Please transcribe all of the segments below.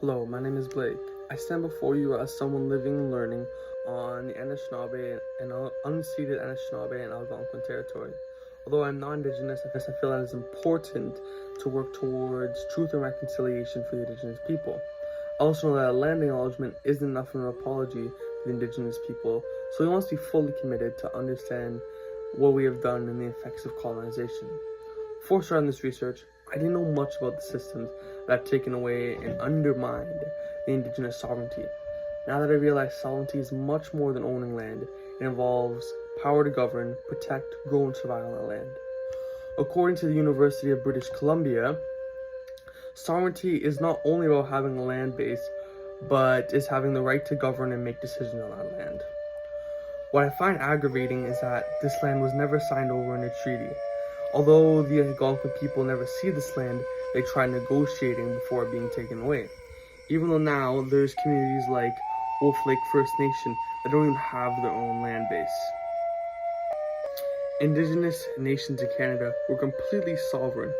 Hello, my name is Blake. I stand before you as someone living and learning on the Anishinaabe and unceded Anishinaabe and Algonquin territory. Although I'm non-Indigenous, I feel that it's important to work towards truth and reconciliation for the Indigenous people. I also know that a land acknowledgement isn't enough of an apology to the Indigenous people, so we must be fully committed to understand what we have done and the effects of colonization. Before starting this research, I didn't know much about the systems that have taken away and undermined the Indigenous sovereignty. Now that I realize sovereignty is much more than owning land, it involves power to govern, protect, grow, and survive on that land. According to the University of British Columbia, sovereignty is not only about having a land base, but is having the right to govern and make decisions on that land. What I find aggravating is that this land was never signed over in a treaty. Although the Algonquin people never see this land, they try negotiating before it being taken away. Even though now there's communities like Wolf Lake First Nation that don't even have their own land base. Indigenous nations in Canada were completely sovereign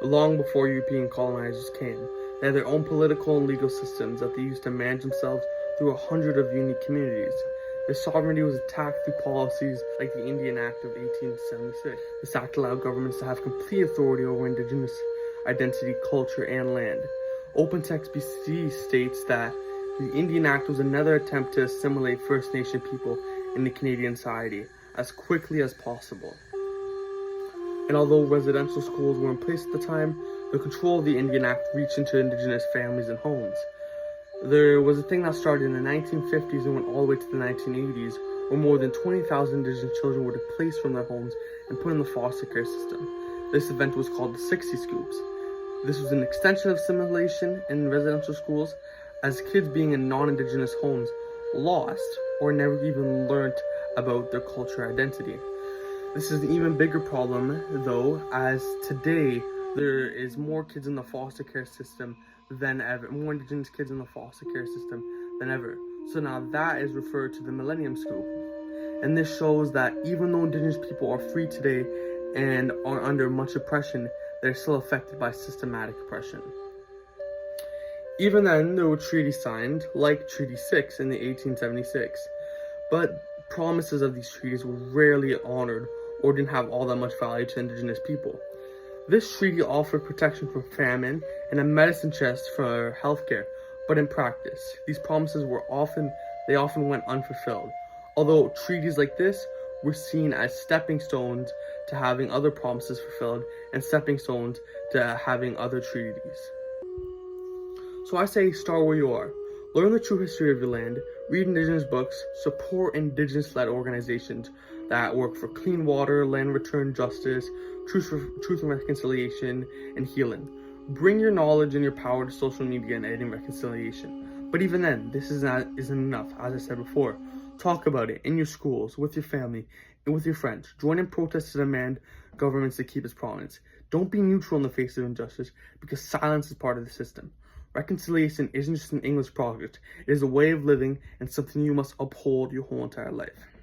long before European colonizers came. They had their own political and legal systems that they used to manage themselves through 100 of unique communities. This sovereignty was attacked through policies like the Indian Act of 1876. This act allowed governments to have complete authority over Indigenous identity, culture, and land. Open Text BC states that the Indian Act was another attempt to assimilate First Nation people into Canadian society as quickly as possible. And although residential schools were in place at the time, the control of the Indian Act reached into Indigenous families and homes. There was a thing that started in the 1950s and went all the way to the 1980s, where more than 20,000 Indigenous children were displaced from their homes and put in the foster care system. This event was called the 60 Scoops. This was an extension of assimilation in residential schools, as kids being in non-Indigenous homes lost or never even learnt about their cultural identity. This is an even bigger problem, though, as today there is more kids in the foster care system than ever, more Indigenous kids in the foster care system than ever. So now that is referred to the Millennium Scoop. And this shows that even though Indigenous people are free today and are under much oppression, they're still affected by systematic oppression. Even then, there were treaties signed, like Treaty 6 in the 1876, but promises of these treaties were rarely honored or didn't have all that much value to Indigenous people. This treaty offered protection from famine and a medicine chest for healthcare, but in practice, these promises often went unfulfilled. Although treaties like this were seen as stepping stones to having other promises fulfilled and stepping stones to having other treaties. So I say start where you are. Learn the true history of your land, read Indigenous books, support Indigenous-led organizations that work for clean water, land return justice, truth and reconciliation, and healing. Bring your knowledge and your power to social media and editing reconciliation. But even then, this isn't enough, as I said before. Talk about it in your schools, with your family, and with your friends. Join in protests to demand governments to keep its prominence. Don't be neutral in the face of injustice, because silence is part of the system. Reconciliation isn't just an English project. It is a way of living and something you must uphold your whole entire life.